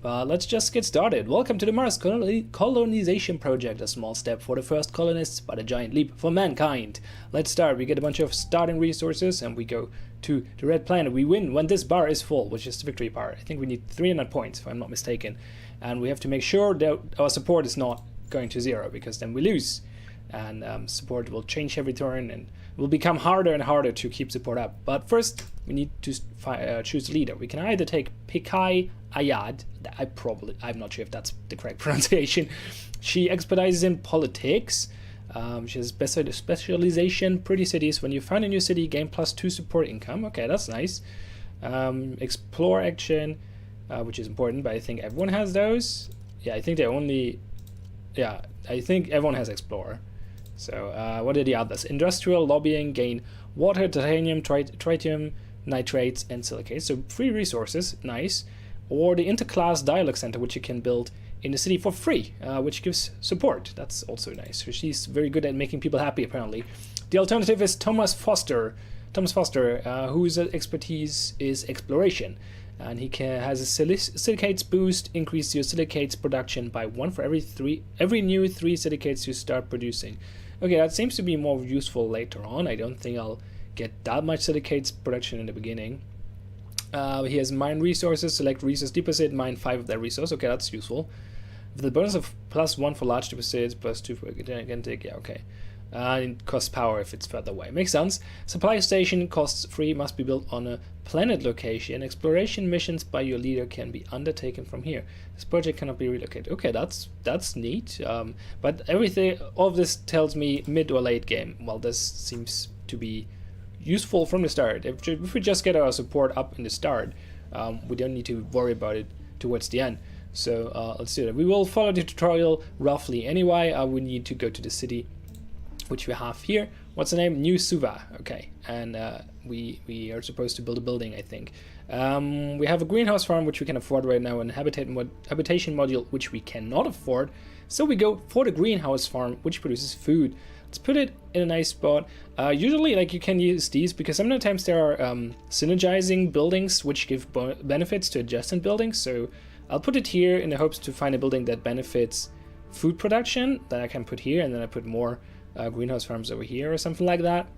But let's just get started. Welcome to the Mars colonization project, a small step for the first colonists, but a giant leap for mankind. Let's start. We get a bunch of starting resources and we go to the red planet. We win when this bar is full, which is the victory bar. I think we need 300 points, if I'm not mistaken. And we have to make sure that our support is not going to 0, because then we lose. And support will change every turn and it will become harder and harder to keep support up. But first, we need to choose a leader. We can either take Pikai Ayad. I'm not sure if that's the correct pronunciation. She expertises in politics. She has specialization, pretty cities. When you find a new city, gain +2 support income. Okay, that's nice. Explore action, which is important, but I think everyone has those. Yeah, I think they only... Yeah, I think everyone has Explorer. So what are the others? Industrial, lobbying, gain water, titanium, tritium, nitrates, and silicates. So 3 resources, nice. Or the interclass dialogue center, which you can build in the city for free, which gives support. That's also nice. So she's very good at making people happy, apparently. The alternative is Thomas Foster. Whose expertise is exploration. And he has a silicates boost, increase your silicates production by 1 for every new 3 silicates you start producing. Okay, that seems to be more useful later on. I don't think I'll get that much silicates production in the beginning. He has mine resources, select resource deposit, mine 5 of that resource. Okay, that's useful. With the bonus of +1 for large deposits, +2 for gigantic. Yeah, okay. It costs power if it's further away. Makes sense. Supply station costs 3, must be built on a planet location. Exploration missions by your leader can be undertaken from here. This project cannot be relocated. Okay, that's neat. But all of this tells me mid or late game. Well, this seems to be useful from the start. If we just get our support up in the start, we don't need to worry about it towards the end. So let's do that. We will follow the tutorial roughly anyway. We need to go to the city, which we have here. What's the name? New Suva. Okay, and we are supposed to build a building, I think. We have a greenhouse farm, which we can afford right now, and habitation module, which we cannot afford. So we go for the greenhouse farm, which produces food. Let's put it in a nice spot. Usually, like, you can use these because sometimes there are synergizing buildings which give benefits to adjacent buildings. So I'll put it here in the hopes to find a building that benefits food production that I can put here, and then I put more greenhouse farms over here or something like that.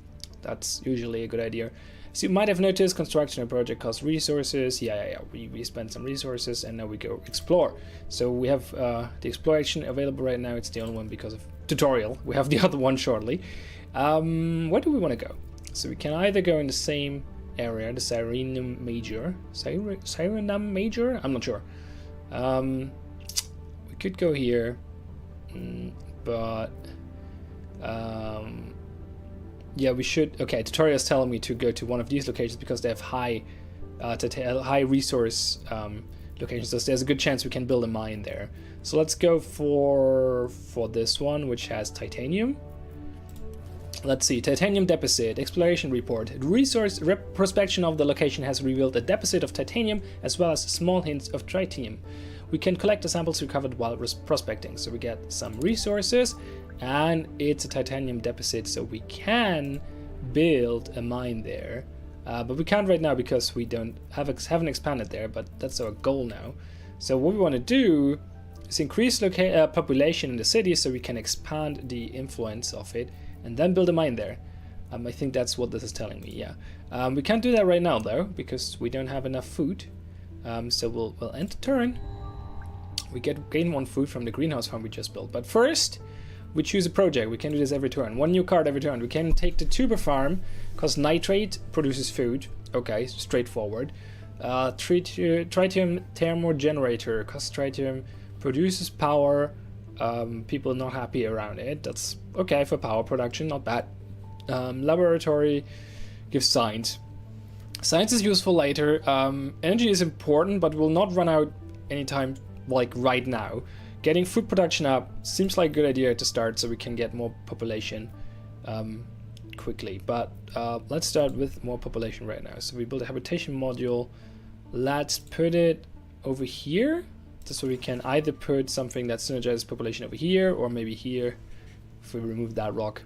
That's usually a good idea. So you might have noticed construction of project costs resources. Yeah. We spend some resources and now we go explore. So we have the exploration available right now. It's the only one because of tutorial. We have the other one shortly. Where do we want to go? So we can either go in the same area, the Sirenum Major. Sirenum Major? I'm not sure. We could go here, but yeah, we should. Okay, tutorial is telling me to go to one of these locations because they have high resource locations. So there's a good chance we can build a mine there. So let's go for this one, which has titanium. Let's see, titanium deposit, exploration report. The resource prospection of the location has revealed a deposit of titanium as well as small hints of tritium. We can collect the samples recovered while prospecting. So we get some resources, and it's a titanium deposit, so we can build a mine there. But we can't right now because we haven't expanded there, but that's our goal now. So what we want to do is increase population in the city so we can expand the influence of it and then build a mine there. I think that's what this is telling me, yeah. We can't do that right now though because we don't have enough food. So we'll end the turn. We gain 1 food from the greenhouse farm we just built. But first, we choose a project. We can do this every turn. 1 new card every turn. We can take the tuber farm because nitrate produces food. Okay, straightforward. Tritium thermo generator because tritium produces power. People are not happy around it. That's okay for power production, not bad. Laboratory gives science. Science is useful later. Energy is important, but will not run out anytime like right now. Getting food production up seems like a good idea to start so we can get more population quickly. But let's start with more population right now. So we build a habitation module. Let's put it over here. So we can either put something that synergizes population over here or maybe here if we remove that rock.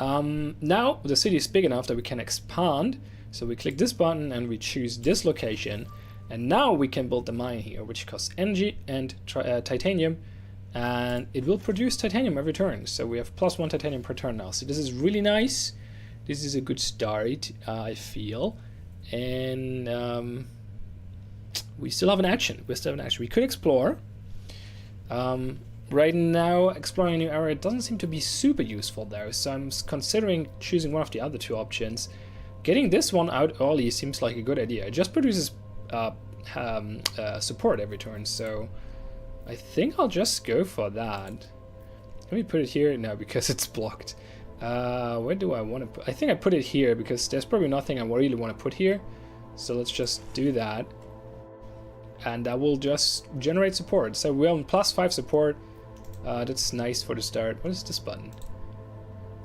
Now the city is big enough that we can expand. So we click this button and we choose this location. And now we can build the mine here, which costs energy and titanium, and it will produce titanium every turn. So we have +1 titanium per turn now. So this is really nice. This is a good start, I feel. And we still have an action. We could explore. Right now, exploring a new area doesn't seem to be super useful though, so I'm considering choosing one of the other two options. Getting this one out early seems like a good idea. It just produces support every turn, so I think I'll just go for that. Let me put it here now because it's blocked. Where do I want to put? I think I put it here because there's probably nothing I really want to put here. So let's just do that. And that will just generate support. So we're on +5 support. That's nice for the start. What is this button?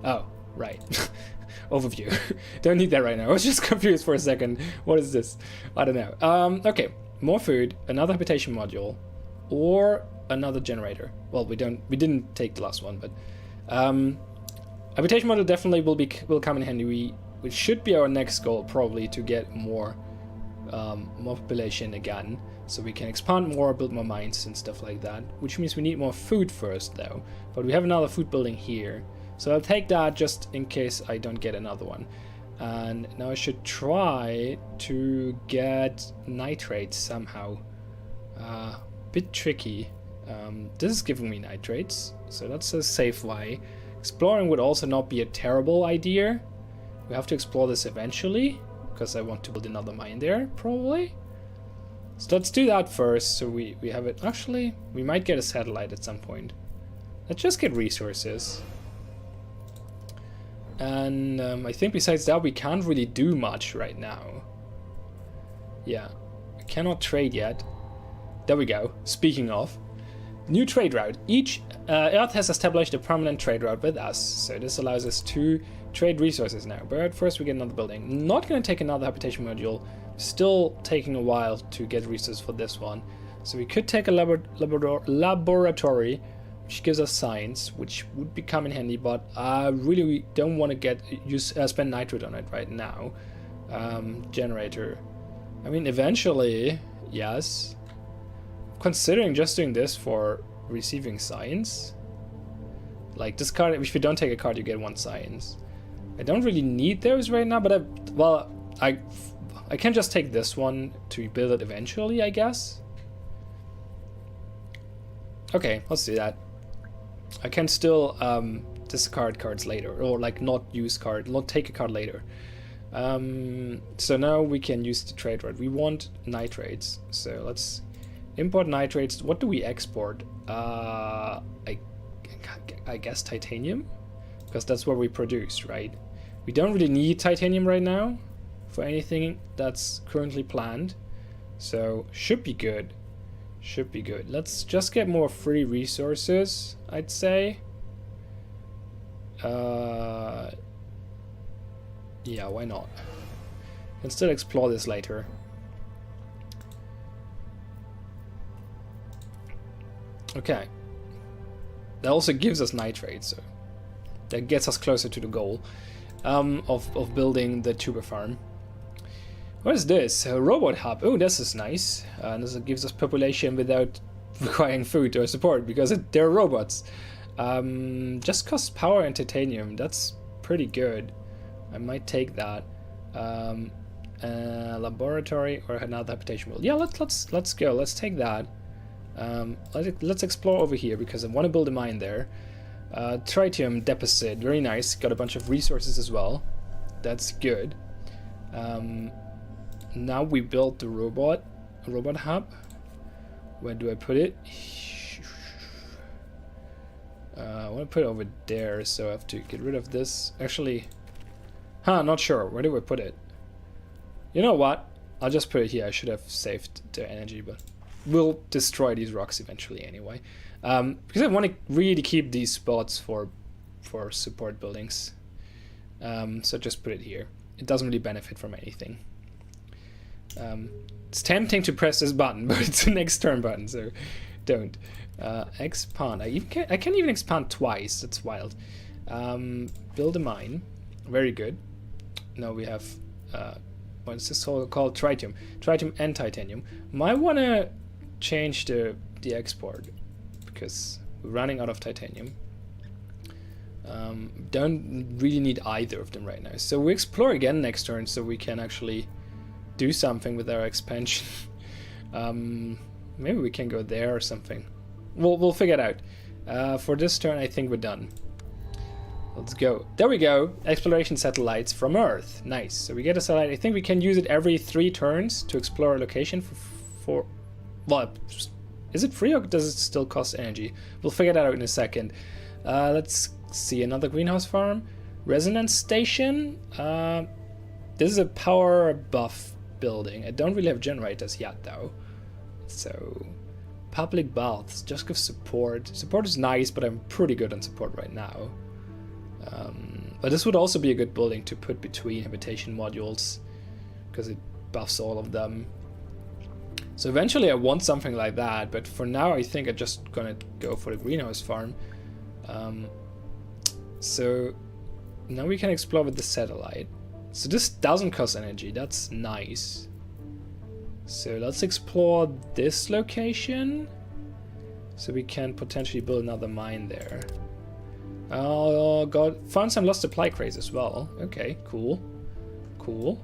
Oh, right. Overview. Don't need that right now. I was just confused for a second. What is this? I don't know. Okay, more food, another habitation module, or another generator. Well, we didn't take the last one, but habitation module definitely will come in handy. It should be our next goal, probably, to get more population again, so we can expand more, build more mines and stuff like that, which means we need more food first though. But we have another food building here, so I'll take that just in case I don't get another one. And now I should try to get nitrates somehow. Bit tricky. This is giving me nitrates, so that's a safe way. Exploring would also not be a terrible idea. We have to explore this eventually, because I want to build another mine there, probably. So let's do that first, so we have it. Actually, we might get a satellite at some point. Let's just get resources. And I think besides that, we can't really do much right now. Yeah, I cannot trade yet. There we go. Speaking of, new trade route. Each Earth has established a permanent trade route with us, so this allows us to trade resources now. But first we get another building. Not going to take another habitation module. Still taking a while to get resources for this one. So we could take a laboratory, which gives us science, which would become in handy, but I really don't want to spend nitrate on it right now. Generator. I mean, eventually, yes. Considering just doing this for receiving science. Like this card, if you don't take a card, you get 1 science. I don't really need those right now, but I can just take this one to build it eventually, I guess. Okay, let's do that. I can still discard cards later, or like not take a card later. So now we can use the trade route. We want nitrates, so let's import nitrates. What do we export? I guess titanium, because that's what we produce, right? We don't really need titanium right now for anything that's currently planned, so should be good. Should be good. Let's just get more free resources, I'd say. Yeah, why not? Can still explore this later. Okay. That also gives us nitrate, so that gets us closer to the goal of building the tuber farm. What is this? A robot hub. Oh, this is nice. This gives us population without requiring food or support because they're robots. Just costs power and titanium. That's pretty good. I might take that. Laboratory or another habitation world. Yeah, let's go. Let's take that. Let's explore over here because I want to build a mine there. Tritium deposit. Very nice. Got a bunch of resources as well. That's good. Now we built the robot hub. Where do I put it? I want to put it over there, so I have to get rid of this. Actually, not sure. Where do I put it? You know what? I'll just put it here. I should have saved the energy, but we'll destroy these rocks eventually anyway. Because I want to really keep these spots for support buildings. So just put it here. It doesn't really benefit from anything. It's tempting to press this button, but it's an next turn button, so don't. Expand. I can't even expand twice. That's wild. Build a mine. Very good. Now we have what's this called? Tritium. Tritium and titanium. Might want to change the export because we're running out of titanium. Don't really need either of them right now. So we explore again next turn so we can actually do something with our expansion. Maybe we can go there or something. We'll figure it out. For this turn, I think we're done. Let's go. There we go. Exploration satellites from Earth. Nice. So we get a satellite. I think we can use it every 3 turns to explore a location for well, is it free or does it still cost energy? We'll figure that out in a second. Let's see. Another greenhouse farm. Resonance station. This is a power buff building. I don't really have generators yet though. So public baths. Just give support. Support is nice, but I'm pretty good on support right now. But this would also be a good building to put between habitation modules because it buffs all of them. So eventually I want something like that, but for now I think I'm just gonna go for the greenhouse farm. So now we can explore with the satellite. So this doesn't cost energy, that's nice. So let's explore this location so we can potentially build another mine there. Oh god, found some lost supply crates as well. Okay, cool. Cool.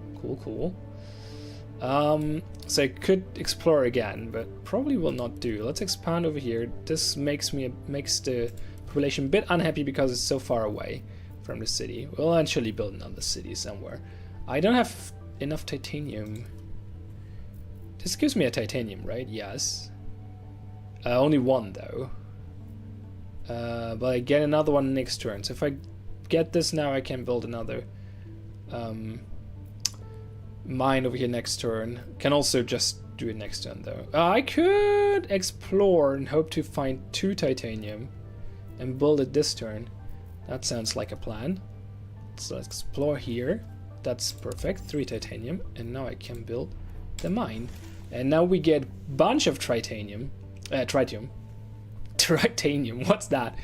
So I could explore again, but probably will not do. Let's expand over here. This makes the population a bit unhappy because it's so far away from the city. We'll eventually build another city somewhere. I don't have enough titanium. This gives me a titanium, right? Yes. Only one though. But I get another one next turn. So if I get this now, I can build another mine over here next turn. Can also just do it next turn though. I could explore and hope to find 2 titanium and build it this turn. That sounds like a plan. So let's explore here. That's perfect. 3 titanium. And now I can build the mine. And now we get a bunch of tritium. Titanium, what's that?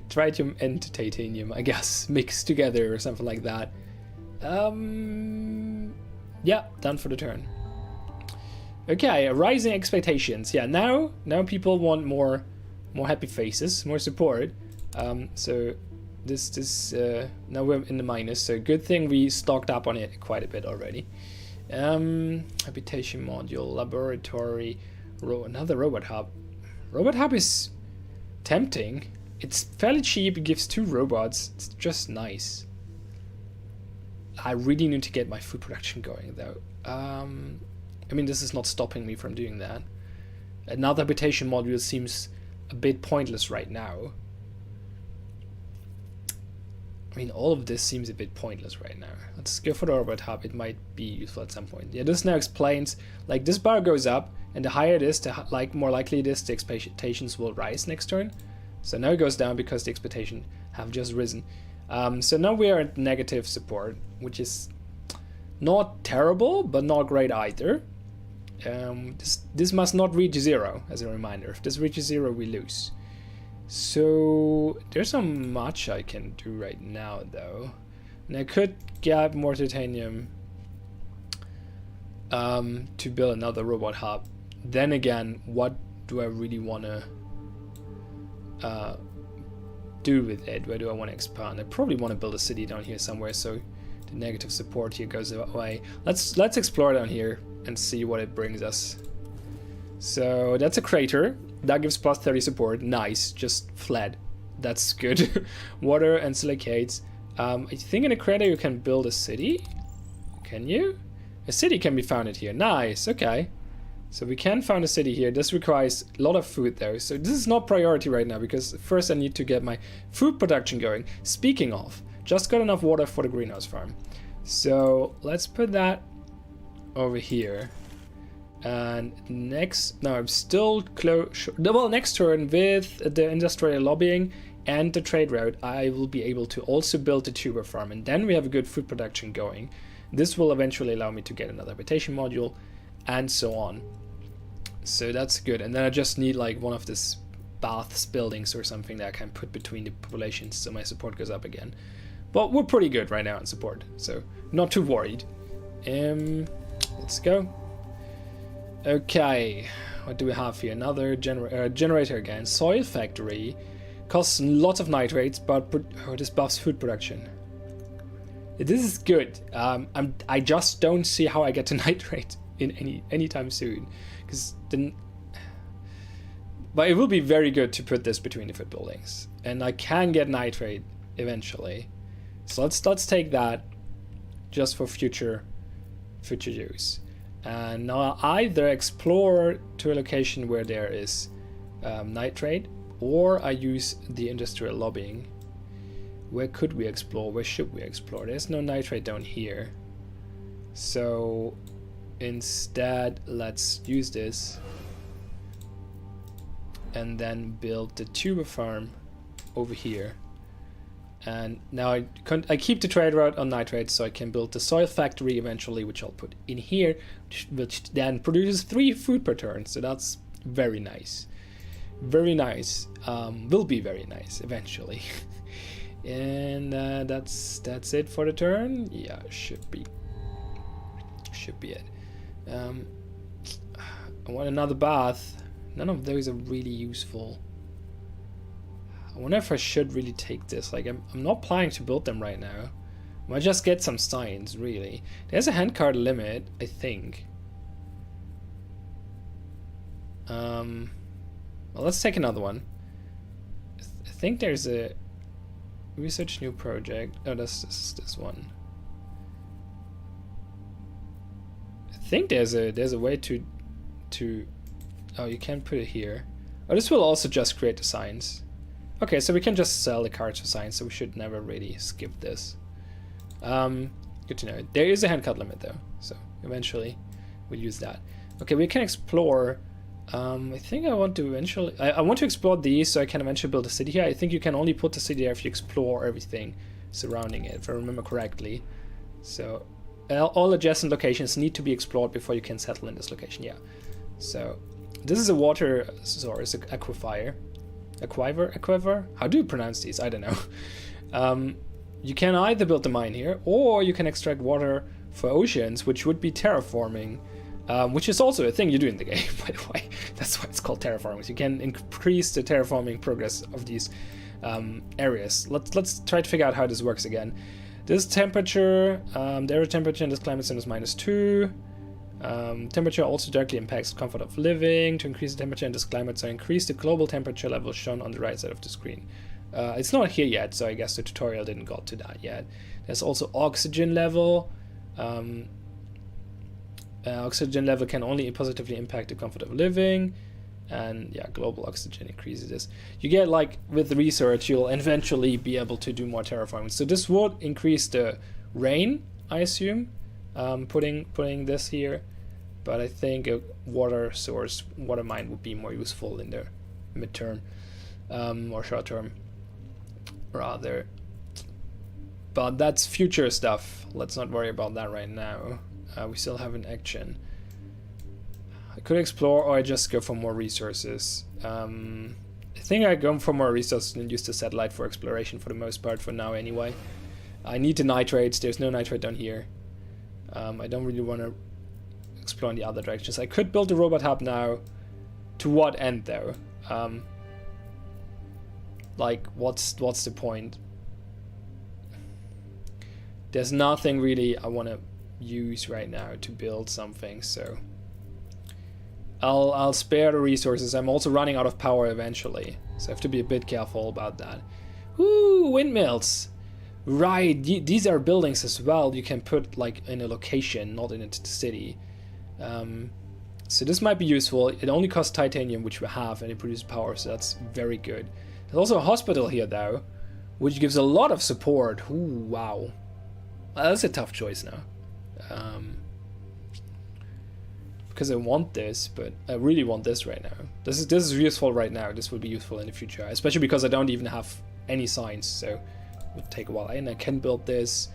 Tritium and titanium, I guess, mixed together or something like that. Yeah, done for the turn. Okay, rising expectations. Yeah, now people want more happy faces, more support. So this now we're in the minus. So good thing we stocked up on it quite a bit already. Habitation module, laboratory, another robot hub. Robot hub is tempting. It's fairly cheap. It gives 2 robots. It's just nice. I really need to get my food production going though. I mean, this is not stopping me from doing that. Another habitation module seems a bit pointless right now. I mean, all of this seems a bit pointless right now. Let's go for the robot hub. It might be useful at some point. Yeah, this now explains, like, this bar goes up, and the higher it is, the more likely it is the expectations will rise next turn. So now it goes down because the expectations have just risen. So now we are at negative support, which is not terrible, but not great either. This must not reach 0, as a reminder. If this reaches 0, we lose. So there's not much I can do right now, though. And I could get more titanium to build another robot hub. Then again, what do I really want to do with it? Where do I want to expand? I probably want to build a city down here somewhere, so the negative support here goes away. Let's explore down here and see what it brings us. So that's a crater. That gives plus 30 support. Nice. Just fled. That's good. Water and silicates. I think in a crater you can build a city. Can you? A city can be founded here. Nice. Okay. So we can found a city here. This requires a lot of food though. So this is not priority right now because first I need to get my food production going. Speaking of, just got enough water for the greenhouse farm. So let's put that over here. And next, no, I'm still close. Well, next turn with the industrial lobbying and the trade route, I will be able to also build the tuber farm, and then we have a good food production going. This will eventually allow me to get another habitation module, and so on. So that's good. And then I just need like one of these baths buildings or something that I can put between the populations, so my support goes up again. But we're pretty good right now in support, so not too worried. Let's go. Okay, what do we have here? Another generator again. Soil factory. Costs lots of nitrates, but this buffs food production. This is good. I just don't see how I get to nitrate in anytime soon, because then. But it will be very good to put this between the food buildings, and I can get nitrate eventually. So let's take that just for future use. And now I either explore to a location where there is nitrate, or I use the industrial lobbying. Where could we explore? Where should we explore? There's no nitrate down here. So instead, let's use this and then build the tuber farm over here. And now I keep the trade route on nitrate, so I can build the soil factory eventually, which I'll put in here, which then produces 3 food per turn. So that's very nice. Very nice. Will be very nice eventually. And that's it for the turn. Yeah, should be it. I want another bath. None of those are really useful. I wonder if I should really take this. Like, I'm not planning to build them right now. I might just get some signs, really. There's a handcart limit, I think. Well, let's take another one. I think there's a research new project. Oh, that's this one. I think there's a way to. Oh, you can't put it here. Oh, this will also just create the signs. Okay, so we can just sell the cards for signs, so we should never really skip this. Good to know. There is a handcut limit though, so eventually we'll use that. Okay, we can explore. I think I want to eventually. I want to explore these, so I can eventually build a city here. I think you can only put the city there if you explore everything surrounding it, if I remember correctly. So all adjacent locations need to be explored before you can settle in this location. Yeah. So this is a water source, aquifer. How do you pronounce these? I don't know. You can either build the mine here, or you can extract water for oceans, which would be terraforming, which is also a thing you do in the game, by the way. That's why it's called terraformers. You can increase the terraforming progress of these areas. Let's try to figure out how this works again. This temperature, the average temperature in this climate zone is -2. Temperature also directly impacts comfort of living. To increase the temperature in this climate zone, increase the global temperature level shown on the right side of the screen. It's not here yet, so I guess the tutorial didn't got to that yet. There's also oxygen level. Oxygen level can only positively impact the comfort of living. And yeah, global oxygen increases this. You get, like, with research, you'll eventually be able to do more terraforming. So this would increase the rain, I assume. Putting this here, but I think a water source, water mine would be more useful in the midterm or short term rather. But that's future stuff. Let's not worry about that right now. We still have an action. I could explore, or I just go for more resources. I think I go for more resources and use the satellite for exploration for the most part for now anyway. I need the nitrates. There's no nitrate down here. I don't really want to explore in the other directions. I could build a robot hub now. To what end though? Like, what's the point? There's nothing really I want to use right now to build something, so I'll spare the resources. I'm also running out of power eventually, so I have to be a bit careful about that. Woo, windmills! Right, these are buildings as well. You can put, like, in a location, not in a city. So this might be useful. It only costs titanium, which we have, and it produces power, so that's very good. There's also a hospital here, though, which gives a lot of support. Ooh, wow. That's a tough choice now. Because I want this, but I really want this right now. This is useful right now. This will be useful in the future, especially because I don't even have any signs, so it would take a while. And I can build this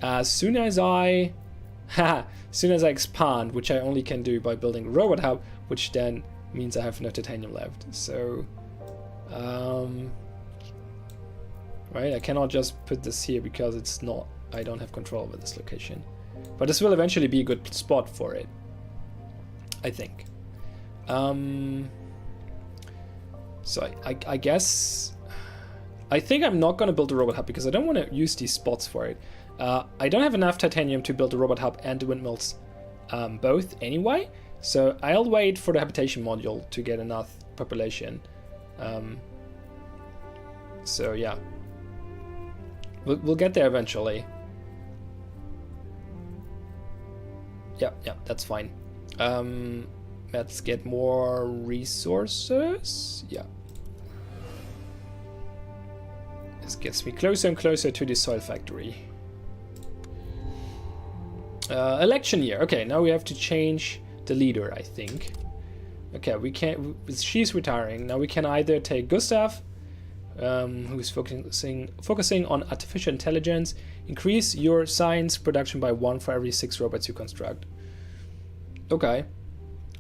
as soon as I expand, which I only can do by building a robot hub, which then means I have no titanium left. So, right, I cannot just put this here because it's not. I don't have control over this location. But this will eventually be a good spot for it, I think. So I guess... I think I'm not going to build a robot hub because I don't want to use these spots for it. I don't have enough titanium to build a robot hub and the windmills both anyway. So I'll wait for the habitation module to get enough population. So yeah. We'll get there eventually. Yeah, that's fine. Let's get more resources. Yeah. This gets me closer and closer to the soil factory. Election year. Okay, now we have to change the leader, I think. Okay, we can't... She's retiring. Now we can either take Gustav, who's focusing on artificial intelligence. Increase your science production by 1 for every 6 robots you construct. Okay.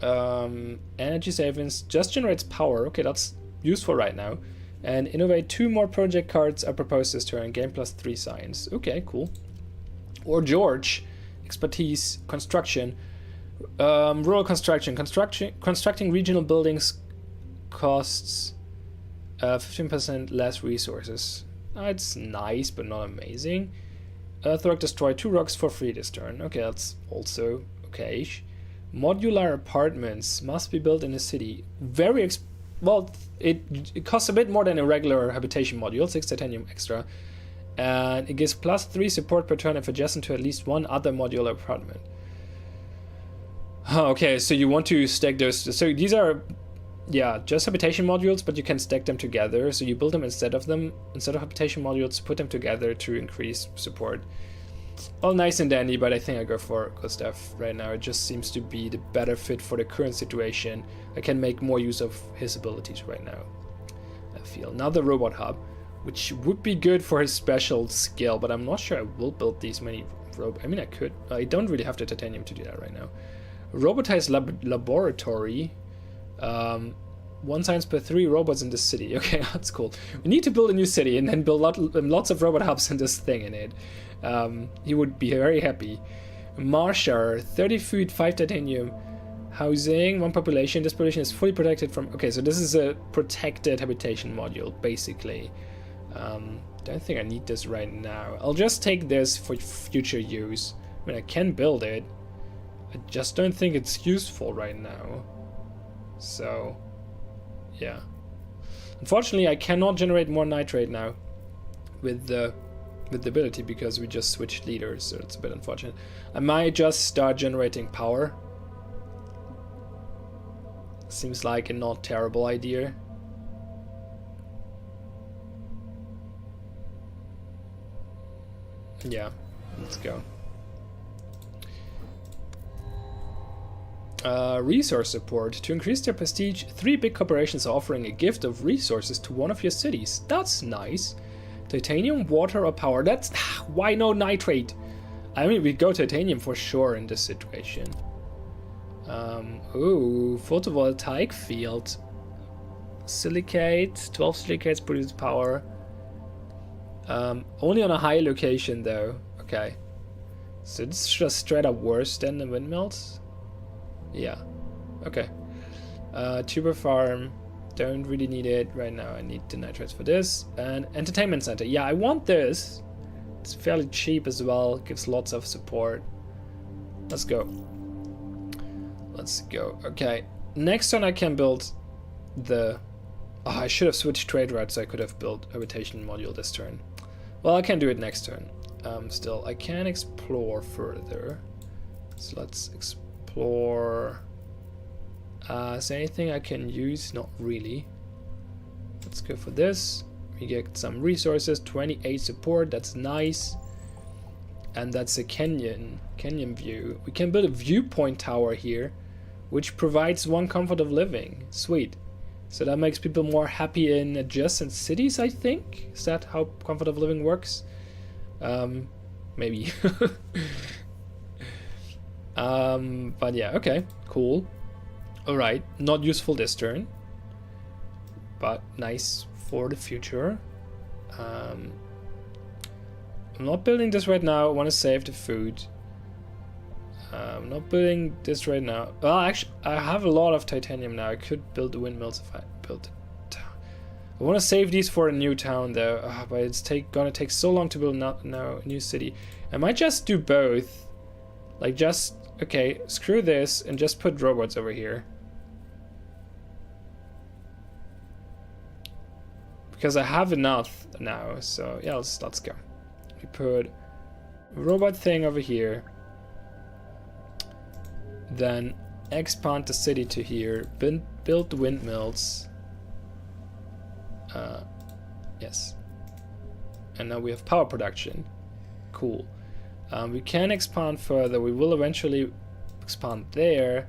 Energy savings just generates power. Okay, that's useful right now. And innovate 2 more project cards are proposed this turn. Gain +3 science. Okay, cool. Or George, expertise, construction. Rural construction. Constructing regional buildings costs 15% less resources. It's nice, but not amazing. Earthwork, destroy 2 rocks for free this turn. Okay, that's also okay. Modular apartments must be built in a city. Very well, it costs a bit more than a regular habitation module, 6 titanium extra. And it gives +3 support per turn if adjacent to at least 1 other modular apartment. Okay, so you want to stack those. So these are, yeah, just habitation modules, but you can stack them together. So you build them instead of habitation modules, put them together to increase support. All nice and dandy, but I think I go for Gustav right now. It just seems to be the better fit for the current situation. I can make more use of his abilities right now, I feel. Now the robot hub, which would be good for his special skill, but I'm not sure I will build these many I mean, I could. I don't really have the titanium to do that right now. Robotized laboratory. 1 science per 3 robots in the city. Okay, that's cool. We need to build a new city and then build lots of robot hubs and this thing in it. He would be very happy. Marsha, 30 food, 5 titanium. Housing, 1 population. This population is fully protected from... Okay, so this is a protected habitation module, basically. Don't think I need this right now. I'll just take this for future use. I mean, I can build it. I just don't think it's useful right now. So, yeah. Unfortunately, I cannot generate more nitrate now with the ability because we just switched leaders, so it's a bit unfortunate. I might just start generating power. Seems like a not terrible idea. Yeah, let's go. Resource support. To increase their prestige, 3 big corporations are offering a gift of resources to one of your cities. That's nice. Titanium, water, or power. That's... Why no nitrate? I mean, we go titanium for sure in this situation. Ooh, photovoltaic field. Silicate. 12 silicates produce power. Only on a high location though. Okay. So this is just straight up worse than the windmills? Yeah. Okay. Tuber farm. Don't really need it right now. I need the nitrates for this. And entertainment center. Yeah, I want this. It's fairly cheap as well. Gives lots of support. Let's go. Let's go. Okay. Next turn I can build the... Oh, I should have switched trade routes so I could have built a habitation module this turn. Well, I can do it next turn. Still, I can explore further. So let's explore... is there anything I can use? Not really. Let's go for this. We get some resources, 28 support, that's nice. And that's a canyon view. We can build a viewpoint tower here, which provides 1 comfort of living. Sweet. So that makes people more happy in adjacent cities, I think. Is that how comfort of living works? Maybe. But yeah, okay, cool. Alright, not useful this turn, but nice for the future. I'm not building this right now. I want to save the food. I'm not building this right now. Well, actually, I have a lot of titanium now. I could build the windmills if I built a town. I want to save these for a new town though, but it's gonna take so long to build now a new city. I might just do both. Like just, okay, screw this and just put robots over here. Because I have enough now, so yeah, let's go. We put a robot thing over here. Then expand the city to here, build the windmills. Yes. And now we have power production. Cool. We can expand further. We will eventually expand there.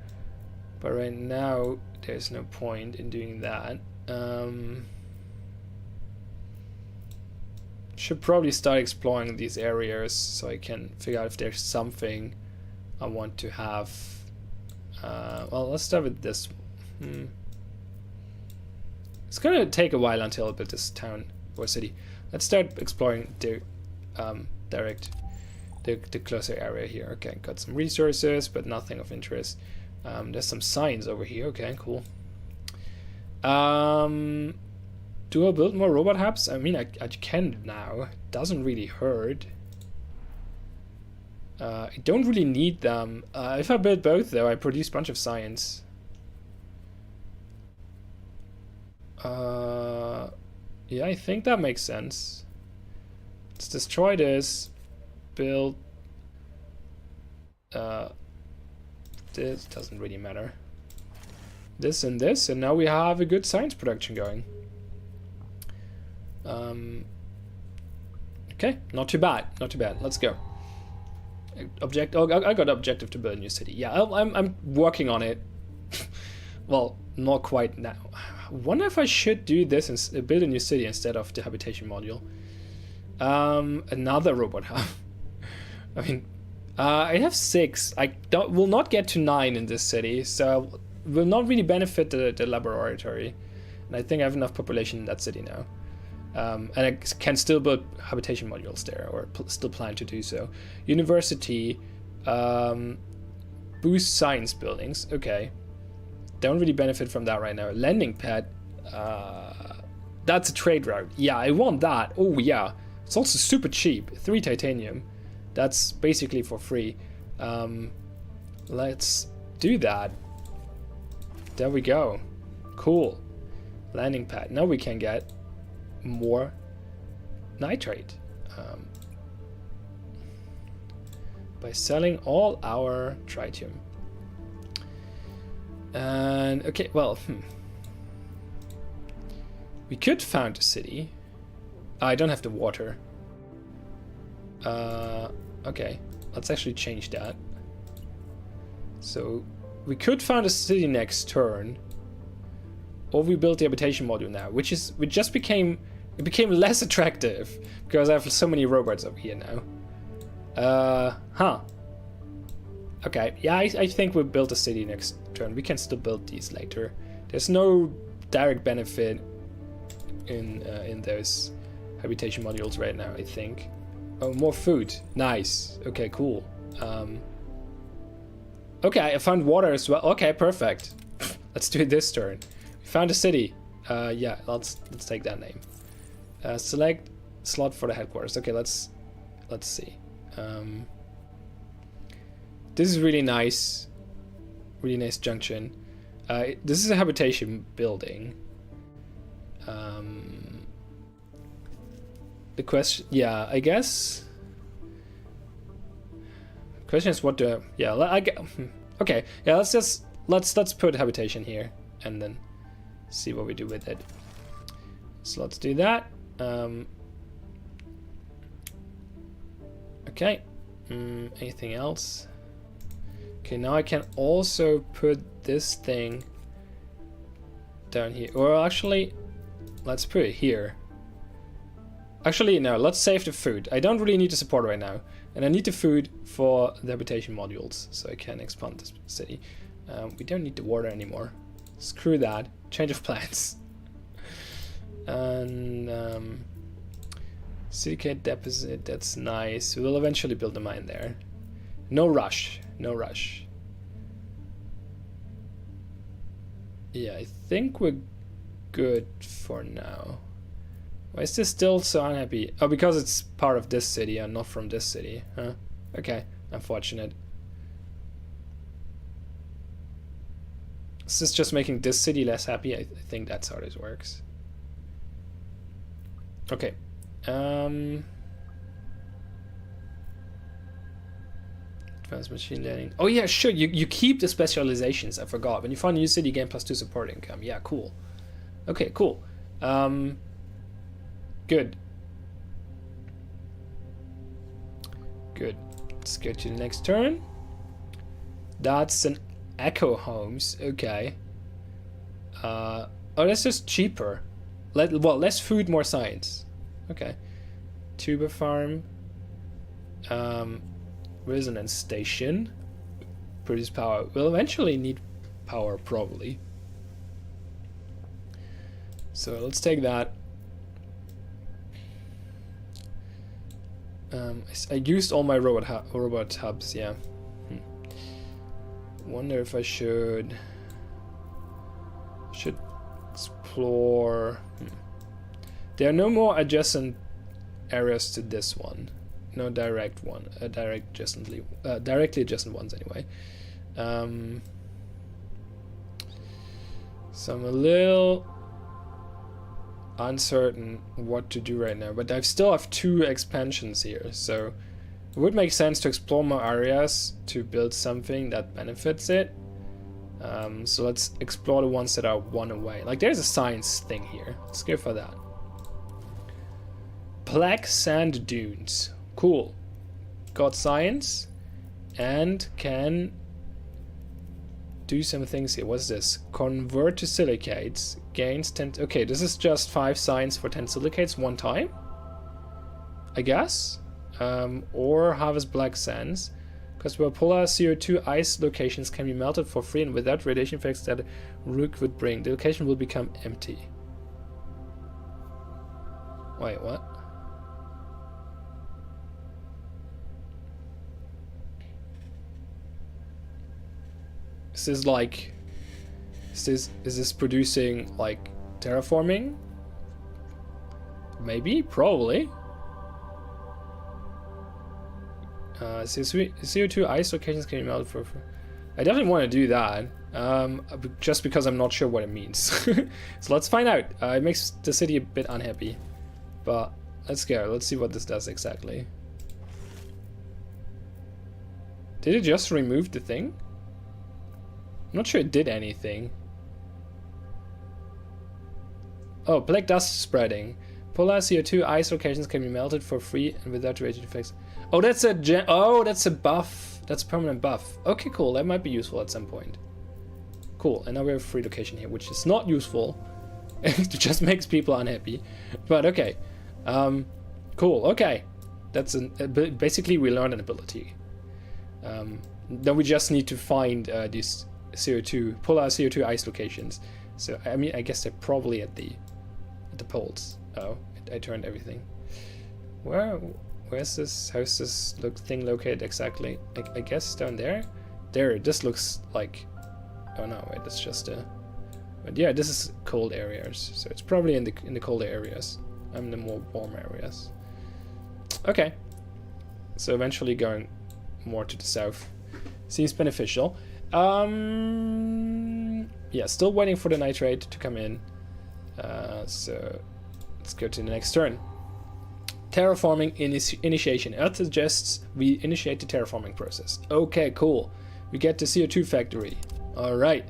But right now, there's no point in doing that. Should probably start exploring these areas so I can figure out if there's something I want to have. Well, let's start with this. It's gonna take a while until I build this town or city. Let's start exploring the the closer area here. Okay, got some resources, but nothing of interest. There's some signs over here. Okay, cool. Do I build more robot hubs? I mean, I can now. It doesn't really hurt. I don't really need them. If I build both, though, I produce a bunch of science. Yeah, I think that makes sense. Let's destroy this. Build. This doesn't really matter. This and this, and now we have a good science production going. Okay, not too bad. Not too bad. Let's go. Oh, I got an objective to build a new city. Yeah, I'm working on it. Well, not quite now. I wonder if I should do this and build a new city instead of the habitation module. Another robot hub. I mean, I have 6. I will not get to 9 in this city, so will not really benefit the laboratory. And I think I have enough population in that city now. And I can still build habitation modules there, or still plan to do so. University, boost science buildings. Okay, don't really benefit from that right now. Landing pad, that's a trade route. Yeah, I want that. Oh yeah, it's also super cheap. 3 titanium. That's basically for free. Let's do that. There we go. Cool. Landing pad. Now we can get more nitrate by selling all our tritium. And okay, well, we could found a city. I don't have the water. Okay, let's actually change that. So we could found a city next turn, or we built the habitation module now, which became less attractive because I have so many robots over here now. Okay, yeah, I think we'll build a city next turn. We can still build these later. There's no direct benefit in those habitation modules right now, I think. Oh, more food. Nice. Okay, cool. Okay, I found water as well. Okay, perfect. Let's do it this turn. We found a city. Yeah, let's take that name. Select slot for the headquarters. Okay, let's see. This is really nice. Really nice junction. This is a habitation building. The question, yeah, I guess. Question is what the, yeah, okay, yeah, let's put habitation here and then see what we do with it. So let's do that. Okay. Anything else? Okay, now I can also put this thing down here. Or actually, let's put it here. Actually, no, let's save the food. I don't really need the support right now. And I need the food for the habitation modules, so I can expand this city. We don't need the water anymore. Screw that. Change of plans. And silicate deposit, that's nice. We'll eventually build a mine there. No rush. No rush. Yeah, I think we're good for now. Why is this still so unhappy? Oh, because it's part of this city and not from this city, huh? Okay, unfortunate. Is this just making this city less happy? I think that's how this works. Okay. Advanced machine learning. Oh yeah, sure. You keep the specializations. I forgot. When you find a new city, you gain +2 support income. Yeah, cool. Okay, cool. Good. Good. Let's go to the next turn. That's an Echo Homes. Okay. Oh, that's just cheaper. Well, less food, more science. Okay. Tuber farm. Resonance station. Produce power. We'll eventually need power, probably. So let's take that. I used all my robot hubs, yeah. Wonder if I should explore. There are no more adjacent areas to this one. No direct one. Directly adjacent ones anyway. So I'm a little uncertain what to do right now, but I still have 2 expansions here, so it would make sense to explore more areas to build something that benefits it. So let's explore the ones that are 1 away. Like, there's a science thing here. Let's go for that. Black sand dunes. Cool. Got science and can do some things here. What's this? Convert to silicates. Gains 10. Okay, this is just 5 science for 10 silicates 1 time, I guess. Or harvest black sands. Because where polar CO2 ice locations can be melted for free and without radiation effects that Rook would bring, the location will become empty. Wait, what? Is this like... Is this producing, like, terraforming? Maybe? Probably. CO2 ice locations can be melted for... I definitely want to do that. Just because I'm not sure what it means. So let's find out. It makes the city a bit unhappy. But let's go. Let's see what this does exactly. Did it just remove the thing? I'm not sure it did anything. Oh, black dust spreading. Polar CO2 ice locations can be melted for free and without radiation effects. Oh, that's a that's a buff. That's a permanent buff. Okay, cool. That might be useful at some point. Cool. And now we have a free location here, which is not useful. It just makes people unhappy. But okay. Cool. Okay. That's basically we learned an ability. Then we just need to find these polar CO2 ice locations. So I mean, I guess they're probably at the poles. Oh, I turned everything. Where's this? How's this thing located exactly? I guess down there. There. This looks like. Oh no, wait. That's just a. But yeah, this is cold areas. So it's probably in the colder areas. I'm in the more warm areas. Okay. So eventually going more to the south seems beneficial. Yeah, still waiting for the nitrate to come in. So let's go to the next turn. Terraforming initiation. Earth suggests we initiate the terraforming process. Okay, cool. We get the CO2 factory. Alright.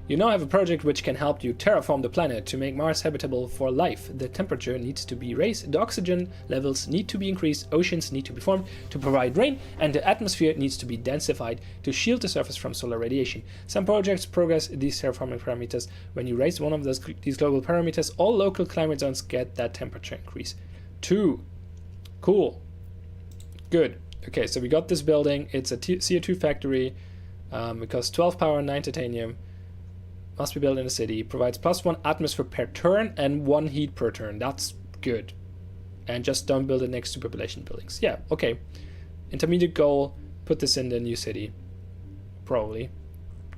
You now have a project which can help you terraform the planet to make Mars habitable for life. The temperature needs to be raised, the oxygen levels need to be increased, oceans need to be formed to provide rain, and the atmosphere needs to be densified to shield the surface from solar radiation. Some projects progress these terraforming parameters. When you raise one of these global parameters, all local climate zones get that temperature increase. 2. Cool. Good. Okay, so we got this building. It's a CO2 factory. It costs 12 power and 9 titanium. Must be built in a city. Provides +1 atmosphere per turn and 1 heat per turn. That's good. And just don't build it next to population buildings. Yeah, okay. Intermediate goal, put this in the new city. probably.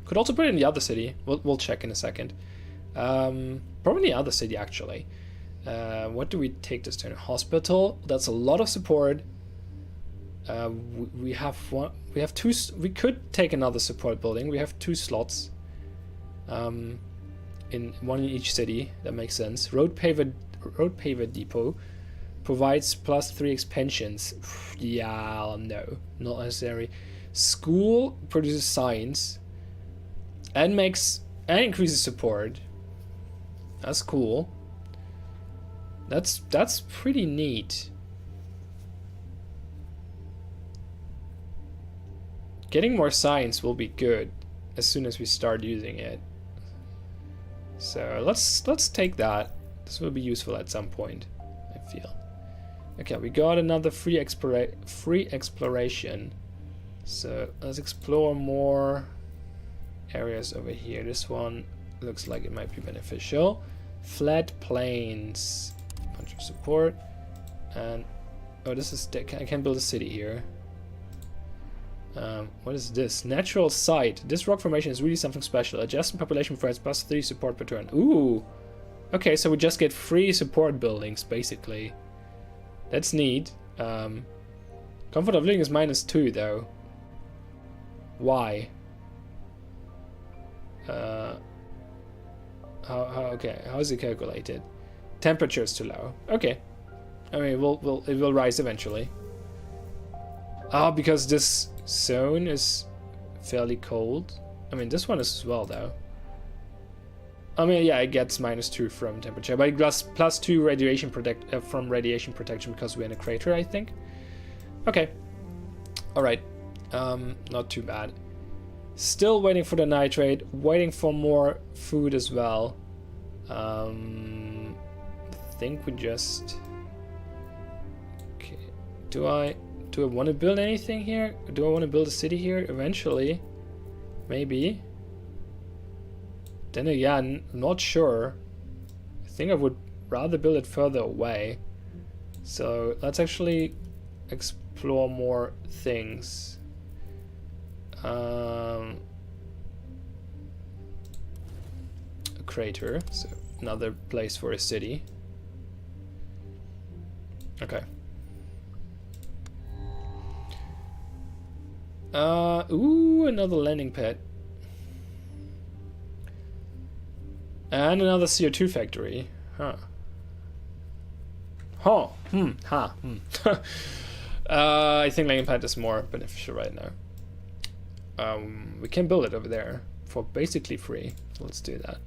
Could also put it in the other city. We'll check in a second. Probably the other city, actually. What do we take this turn? Hospital. That's a lot of support. We have one. We have two. We could take another support building. We have 2 slots. In one in each city. That makes sense. Road paver depot provides +3 expansions. Yeah, no, not necessary. School produces science and increases support. That's cool. That's pretty neat. Getting more science will be good as soon as we start using it. So let's take that. This will be useful at some point, I feel. Okay, we got another free exploration. So let's explore more areas over here. This one looks like it might be beneficial. Flat plains, bunch of support, and oh, this is I can build a city here. What is this? Natural site. This rock formation is really something special. Adjacent population provides +3 support per turn. Ooh. Okay, so we just get free support buildings, basically. That's neat. Comfort of living is -2, though. Why? Okay, how is it calculated? Temperature is too low. Okay. I mean, it will rise eventually. Ah, because this zone is fairly cold. I mean, this one is as well, though. I mean, yeah, it gets -2 from temperature, but it gets +2 radiation from radiation protection because we're in a crater, I think. Okay. All right. Not too bad. Still waiting for the nitrate. Waiting for more food as well. I think we just. Okay. Do I want to build anything here? Do I want to build a city here eventually? Maybe. Then again, not sure. I think I would rather build it further away. So let's actually explore more things. A crater, so another place for a city. Okay. Ooh, another landing pad. And another CO2 factory. Huh. Huh. I think landing pad is more beneficial right now. We can build it over there for basically free. Let's do that.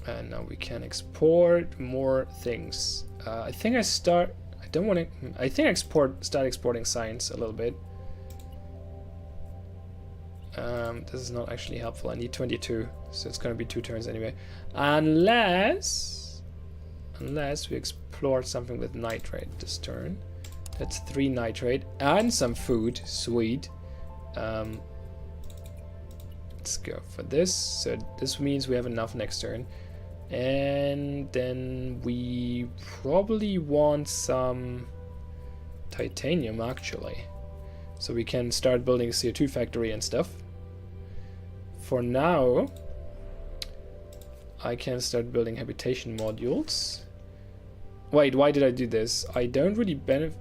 And now we can export more things. I think I start exporting science a little bit. This is not actually helpful. I need 22, so it's gonna be 2 turns anyway. Unless we explore something with nitrate this turn. That's 3 nitrate and some food. Sweet. Let's go for this. So this means we have enough next turn. And then we probably want some titanium, actually. So we can start building a CO2 factory and stuff. For now, I can start building habitation modules. Wait, why did I do this? I don't really benefit.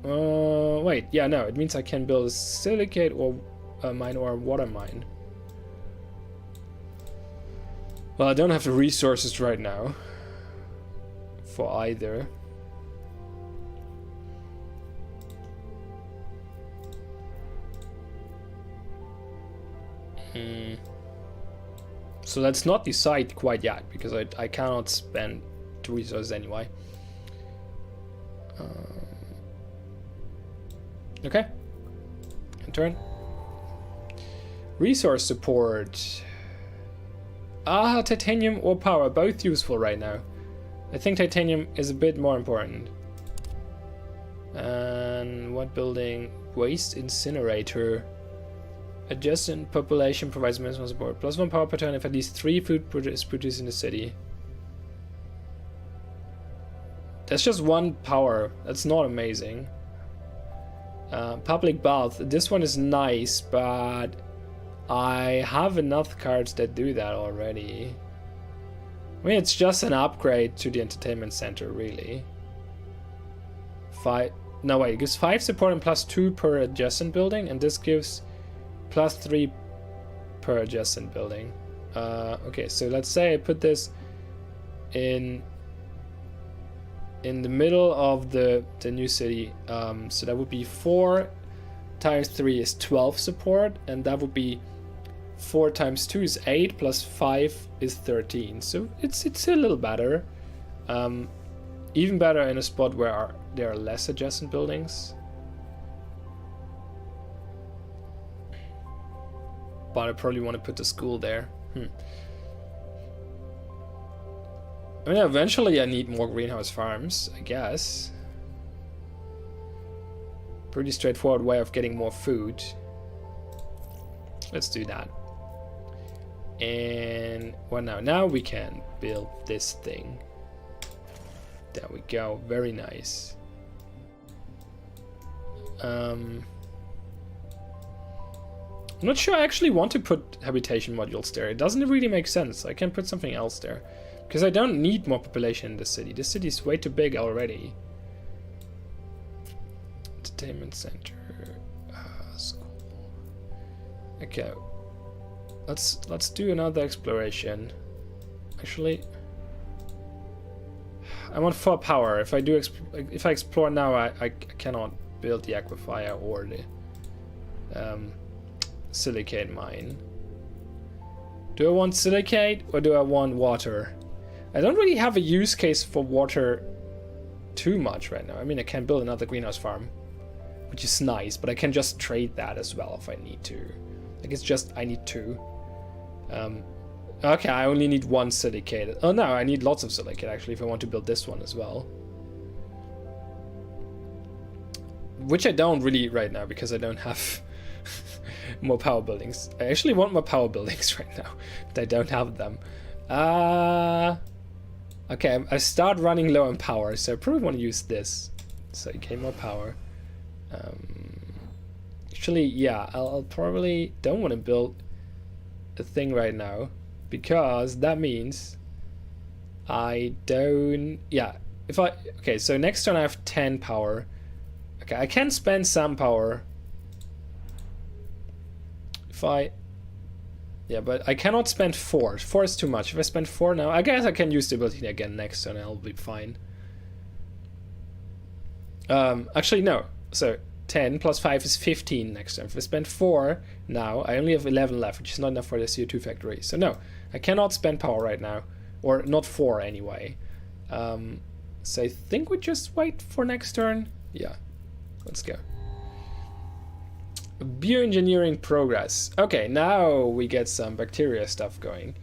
Wait, yeah, no, it means I can build a silicate or a mine or a water mine. Well, I don't have the resources right now for either. So let's not decide quite yet, because I cannot spend the resources anyway. Okay. And turn. Resource support. Ah, titanium or power, both useful right now. I think titanium is a bit more important. And what building? Waste incinerator. Adjacent population provides maximum support. +1 power per turn if at least 3 food is produced in the city. That's just 1 power. That's not amazing. Public bath. This one is nice, but I have enough cards that do that already. I mean, it's just an upgrade to the entertainment center, really. No, wait, it gives 5 support and +2 per adjacent building, and this gives +3 per adjacent building. Okay, so let's say I put this in the middle of the new city. So that would be 4 times 3 is 12 support, and that would be 4 times 2 is 8 plus 5 is 13. So it's a little better. Even better in a spot where there are less adjacent buildings. But I probably want to put the school there. I mean, eventually I need more greenhouse farms, I guess. Pretty straightforward way of getting more food. Let's do that. And what now? Now we can build this thing. There we go. Very nice. I'm not sure I actually want to put habitation modules there. It doesn't really make sense. I can put something else there. Because I don't need more population in the city. The city is way too big already. Entertainment center. School. Okay. Let's do another exploration. Actually, I want 4 power. If I explore now, I cannot build the aquifer or the silicate mine. Do I want silicate or do I want water? I don't really have a use case for water too much right now. I mean, I can build another greenhouse farm, which is nice, but I can just trade that as well if I need to. Like, it's just I need 2. Okay, I only need 1 silicate. Oh no, I need lots of silicate actually if I want to build this one as well. Which I don't really right now because I don't have more power buildings. I actually want more power buildings right now, but I don't have them. Okay, I start running low on power, so I probably want to use this. So I gain more power. Actually, yeah, I'll probably don't want to build a thing right now because that means I don't. Yeah, okay, so next turn I have 10 power. Okay, I can spend some power. Yeah, but I cannot spend 4. 4 is too much. If I spend 4 now, I guess I can use the ability again next turn and I'll be fine. Actually, no. So 10 plus 5 is 15 next turn. If I spend 4 now, I only have 11 left, which is not enough for the CO2 factory. So no, I cannot spend power right now. Or not 4 anyway. So I think we just wait for next turn. Yeah, let's go. Bioengineering progress. Okay, now we get some bacteria stuff going.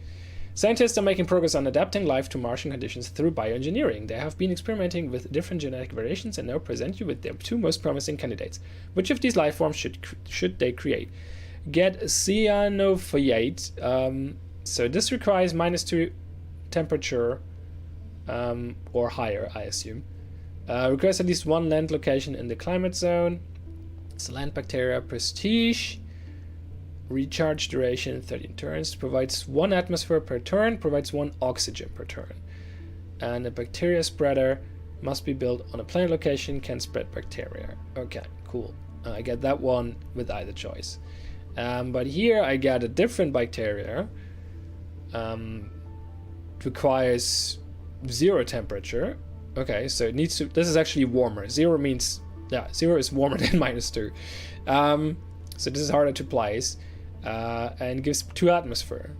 Scientists are making progress on adapting life to Martian conditions through bioengineering. They have been experimenting with different genetic variations and now present you with their 2 most promising candidates. Which of these life forms should they create? Get cyanophyte. So this requires -2 temperature or higher, I assume. Requires at least 1 land location in the climate zone. It's land bacteria, prestige, recharge duration 13 turns, provides 1 atmosphere per turn, provides 1 oxygen per turn. And a bacteria spreader must be built on a planet location, can spread bacteria. Okay, cool. I get that one with either choice. But here I get a different bacteria. Requires 0 temperature. Okay, so it needs to, this is actually warmer. 0 means, yeah, 0 is warmer than -2. So this is harder to place and gives 2 atmosphere.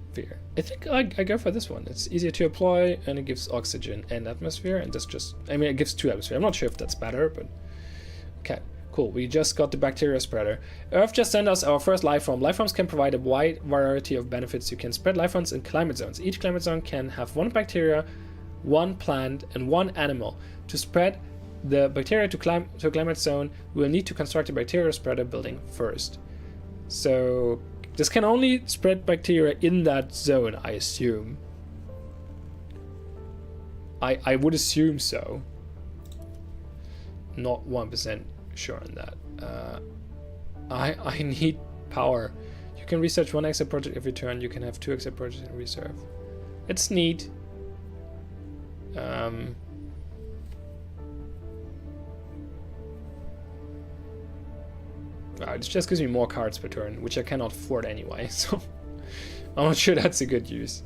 I think I go for this one. It's easier to apply and it gives oxygen and atmosphere, and this just, I mean, it gives 2 atmosphere. I'm not sure if that's better, but okay, cool. We just got the bacteria spreader. Earth just sent us our first life form. Life forms can provide a wide variety of benefits. You can spread life forms in climate zones. Each climate zone can have 1 bacteria, 1 plant, and 1 animal. To spread the bacteria to a climate zone, we'll need to construct a bacteria spreader building first. So this can only spread bacteria in that zone, I assume. I would assume so. Not 1% sure on that. I need power. You can research one extra project every turn. You can have 2 extra projects in reserve. It's neat. It just gives me more cards per turn, which I cannot afford anyway, so I'm not sure that's a good use.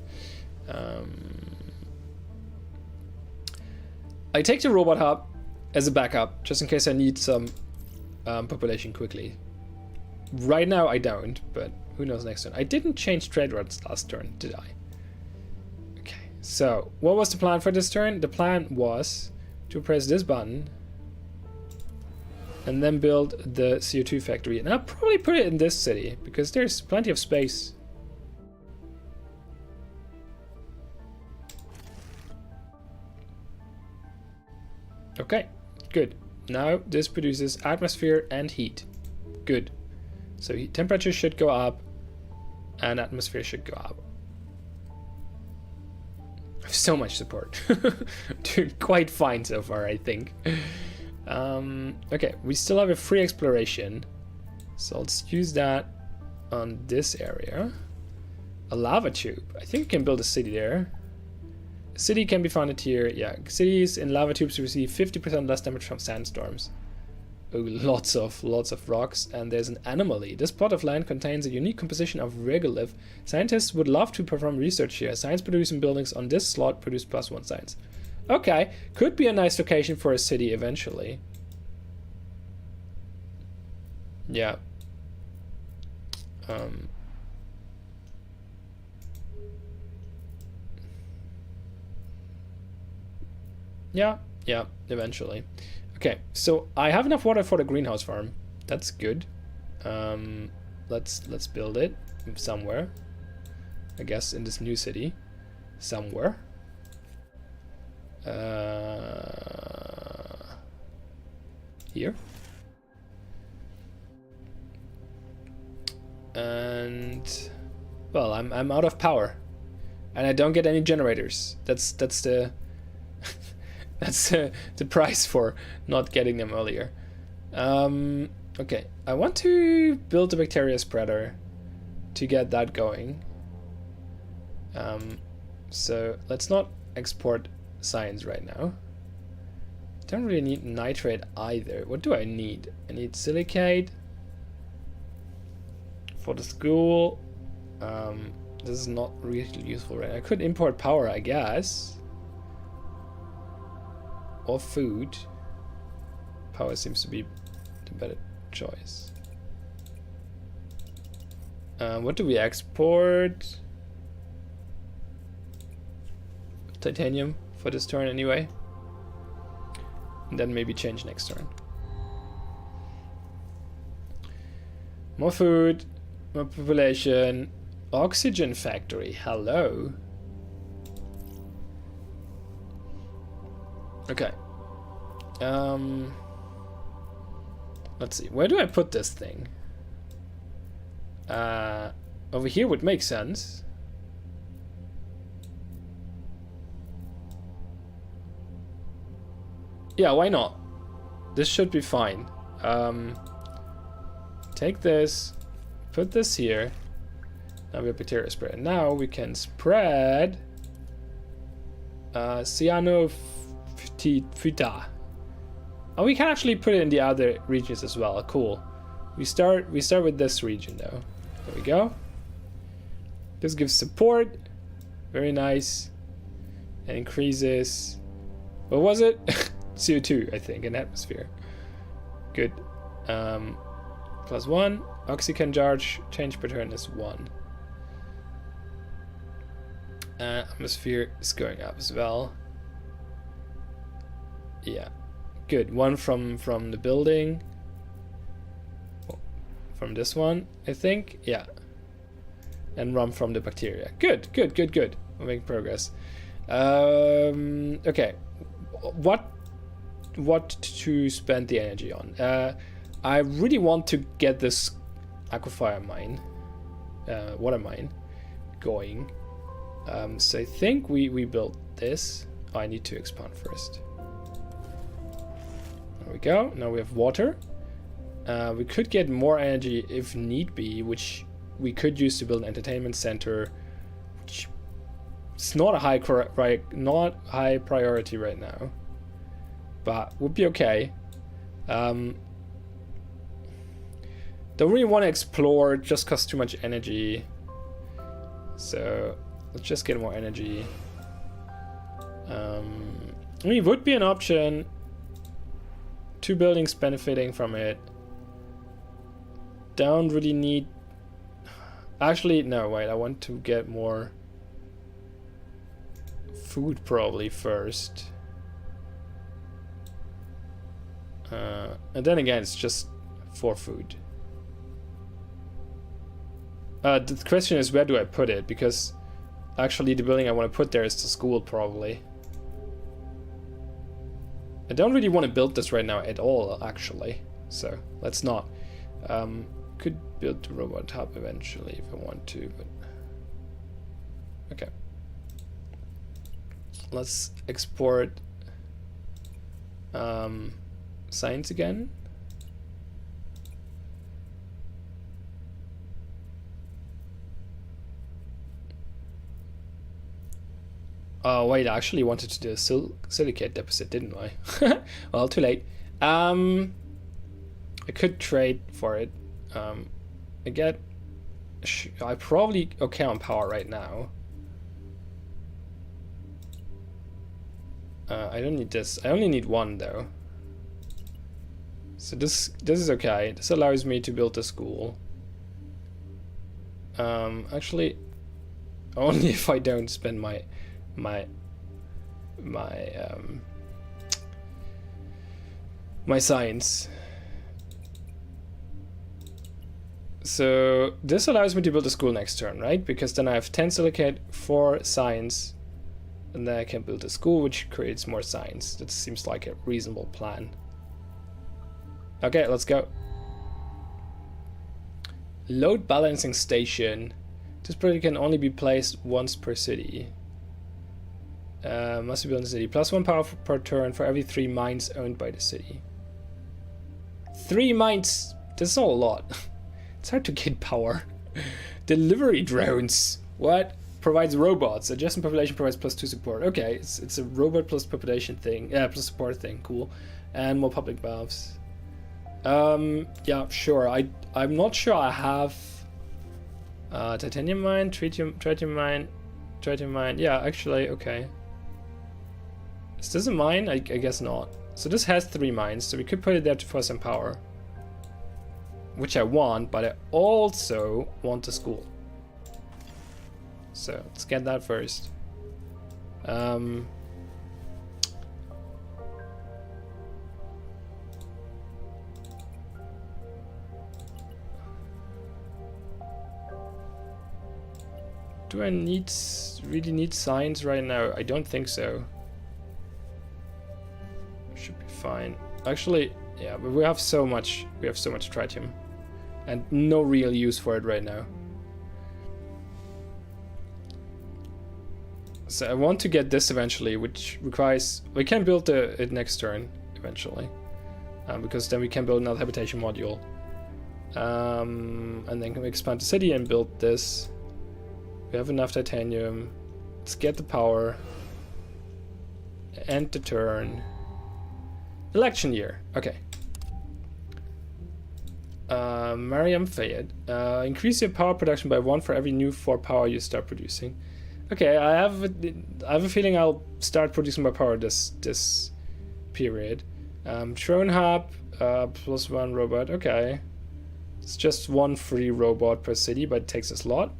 I take the robot hub as a backup, just in case I need some population quickly. Right now I don't, but who knows next turn. I didn't change trade routes last turn, did I? Okay, so what was the plan for this turn? The plan was to press this button and then build the CO2 factory. And I'll probably put it in this city, because there's plenty of space. Okay, good. Now this produces atmosphere and heat. Good. So temperature should go up and atmosphere should go up. I have so much support. Doing quite fine so far, I think. Okay, we still have a free exploration, so let's use that on this area. A lava tube. I think we can build a city there. A city can be founded here. Yeah, cities in lava tubes receive 50% less damage from sandstorms. Oh, lots of rocks, and there's an anomaly. This plot of land contains a unique composition of regolith. Scientists would love to perform research here. Science producing buildings on this slot produce +1 science. Okay, could be a nice location for a city eventually. Yeah. Yeah, eventually. Okay, so I have enough water for the greenhouse farm. That's good. Let's build it somewhere. I guess in this new city. Somewhere. Here. And well, I'm out of power, and I don't get any generators. That's the that's the price for not getting them earlier. Okay, I want to build a bacteria spreader to get that going. So let's not export science right now. Don't really need nitrate either. What do I need? I need silicate for the school. This is not really useful, right? I could import power, I guess, or food. Power seems to be the better choice. What do we export? Titanium for this turn anyway, and then maybe change next turn. More food, more population, oxygen factory. Hello. Okay. Let's see. Where do I put this thing? Over here would make sense. Yeah, why not? This should be fine. Take this, put this here. Now we have bacteria spread. Now we can spread cyanophyta. Oh, we can actually put it in the other regions as well. Cool. We start with this region though. There we go. This gives support. Very nice. And increases. What was it? CO2, I think, in atmosphere. Good. +1. Oxygen charge change per turn is 1. Atmosphere is going up as well. Yeah. Good. 1 from the building. From this one, I think. Yeah. And 1 from the bacteria. Good. We're making progress. Okay. What to spend the energy on? I really want to get this aquifer mine, water mine, going. So I think we built this. I need to expand first. There we go. Now we have water. We could get more energy if need be, which we could use to build an entertainment center, which it's not a high priority right now, but would be okay. Don't really want to explore, it just costs too much energy. So let's just get more energy. I mean, it would be an option. 2 buildings benefiting from it. Don't really need... Actually, no, wait, I want to get more food probably first. And then again, it's just for food. The question is, where do I put it? Because actually the building I want to put there is the school probably. I don't really want to build this right now at all, actually. So let's not. Could build the robot hub eventually if I want to, but okay. Let's export science again. Oh wait, I actually wanted to do a silicate deposit, didn't I? Well, too late. I could trade for it. I probably okay on power right now. I don't need this. I only need 1 though. So this is okay. This allows me to build a school. Actually, only if I don't spend my science. So this allows me to build a school next turn, right? Because then I have 10 silicate, 4 science, and then I can build a school which creates more science. That seems like a reasonable plan. Okay, let's go. Load balancing station. This project can only be placed once per city. Must be built in the city. +1 power per turn for every 3 mines owned by the city. 3 mines, that's not a lot. It's hard to get power. Delivery drones. What? Provides robots. Adjacent population provides +2 support. Okay, it's a robot plus population thing. Yeah, plus support thing. Cool. And more public valves. Yeah, sure. I'm not sure I have titanium mine, tritium mine. Yeah, actually, okay. Is this a mine? I guess not. So this has 3 mines, so we could put it there for some power. Which I want, but I also want a school. So let's get that first. Do I really need science right now? I don't think so. Should be fine. Actually, yeah, but we have so much tritium and no real use for it right now. So I want to get this eventually, which requires we can build it next turn eventually, because then we can build another habitation module, and then can we expand the city and build this. We have enough titanium. Let's get the power. End the turn. Election year. Okay. Mariam Fayed. Increase your power production by 1 for every new 4 power you start producing. Okay, I have a feeling I'll start producing more power this period. Drone hub, +1 robot. Okay. It's just 1 free robot per city, but it takes a slot.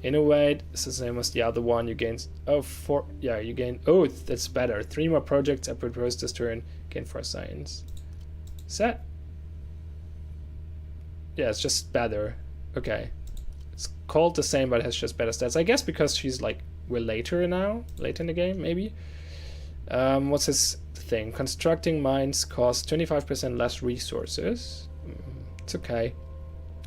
Innovate, it's the same as the other one. You gain you gain, that's better. 3 more projects I propose this turn, gain 4 science. Set. Yeah, it's just better. Okay. It's called the same, but it has just better stats. I guess because she's like, we're later in the game, maybe. What's this thing? Constructing mines costs 25% less resources. It's okay.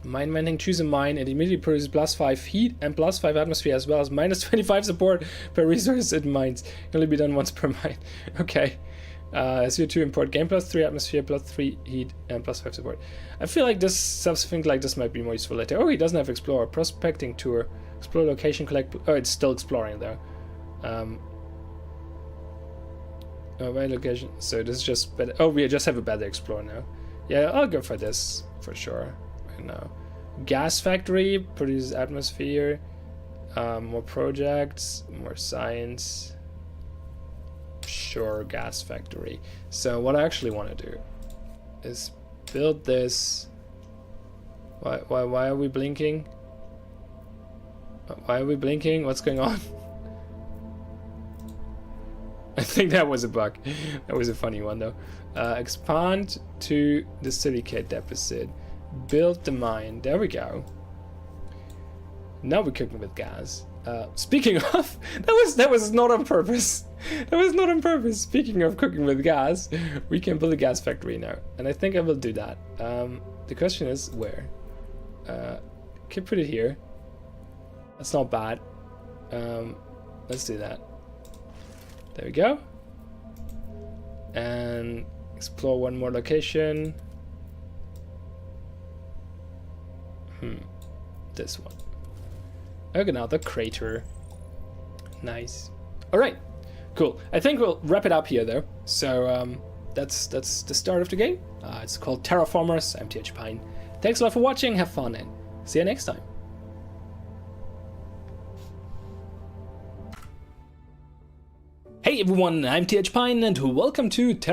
Mine vending, choose a mine, it immediately produces +5 heat and +5 atmosphere, as well as -25 support per resource it mines. Can only be done once per mine. Okay. CO2 import, game +3 atmosphere, +3 heat, and +5 support. I feel like this something like this might be more useful later. Oh, he doesn't have explorer. Prospecting tour, explore location, collect. Oh, it's still exploring though. My location. So this is just better. Oh, we just have a better explorer now. Yeah, I'll go for this for sure. Right now, gas factory produces atmosphere. More projects, more science. Sure, gas factory. So what I actually want to do is build this. Why are we blinking? Why are we blinking? What's going on? I think that was a bug. That was a funny one though. Expand to the silicate deposit. Build the mine. There we go. Now we're cooking with gas. Speaking of, that was not on purpose. That was not on purpose. Speaking of cooking with gas, we can build a gas factory now, and I think I will do that. The question is where. Can put it here. That's not bad. Let's do that. There we go. And explore one more location. This one. Okay, now the crater. Nice. All right, cool. I think we'll wrap it up here though. So that's the start of the game. It's called Terraformers. I'm THPine. Thanks a lot for watching. Have fun and see you next time. Hey everyone, I'm THPine and welcome to